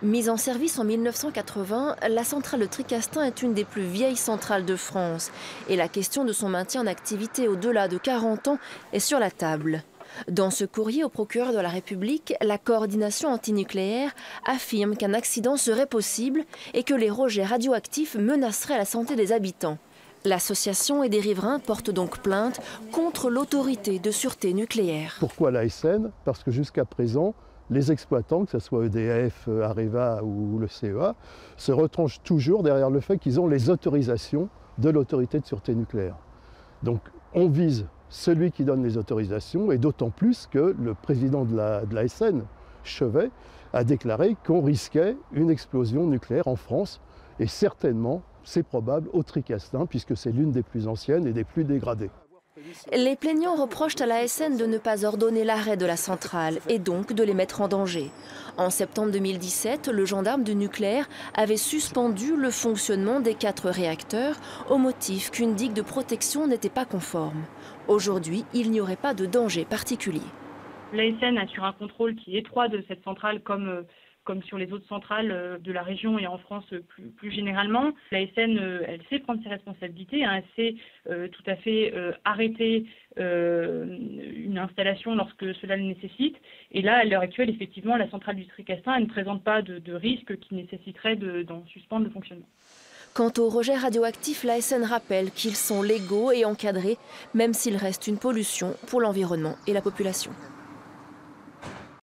Mise en service en 1980, la centrale de Tricastin est une des plus vieilles centrales de France. Et la question de son maintien en activité au-delà de 40 ans est sur la table. Dans ce courrier au procureur de la République, la coordination antinucléaire affirme qu'un accident serait possible et que les rejets radioactifs menaceraient la santé des habitants. L'association et des riverains portent donc plainte contre l'autorité de sûreté nucléaire. Pourquoi l'ASN? Parce que jusqu'à présent, les exploitants, que ce soit EDF, Areva ou le CEA, se retranchent toujours derrière le fait qu'ils ont les autorisations de l'autorité de sûreté nucléaire. Donc on vise celui qui donne les autorisations, et d'autant plus que le président de l'ASN, Chevet, a déclaré qu'on risquait une explosion nucléaire en France, et certainement, c'est probable, au Tricastin, puisque c'est l'une des plus anciennes et des plus dégradées. Les plaignants reprochent à l'ASN de ne pas ordonner l'arrêt de la centrale et donc de les mettre en danger. En septembre 2017, le gendarme du nucléaire avait suspendu le fonctionnement des 4 réacteurs au motif qu'une digue de protection n'était pas conforme. Aujourd'hui, il n'y aurait pas de danger particulier. L'ASN assure un contrôle qui est étroit de cette centrale comme sur les autres centrales de la région et en France plus généralement. L'ASN, elle sait prendre ses responsabilités, hein, elle sait tout à fait arrêter une installation lorsque cela le nécessite. Et là, à l'heure actuelle, effectivement, la centrale du Tricastin ne présente pas de risque qui nécessiterait d'en suspendre le fonctionnement. Quant aux rejets radioactifs, l'ASN rappelle qu'ils sont légaux et encadrés, même s'il reste une pollution pour l'environnement et la population.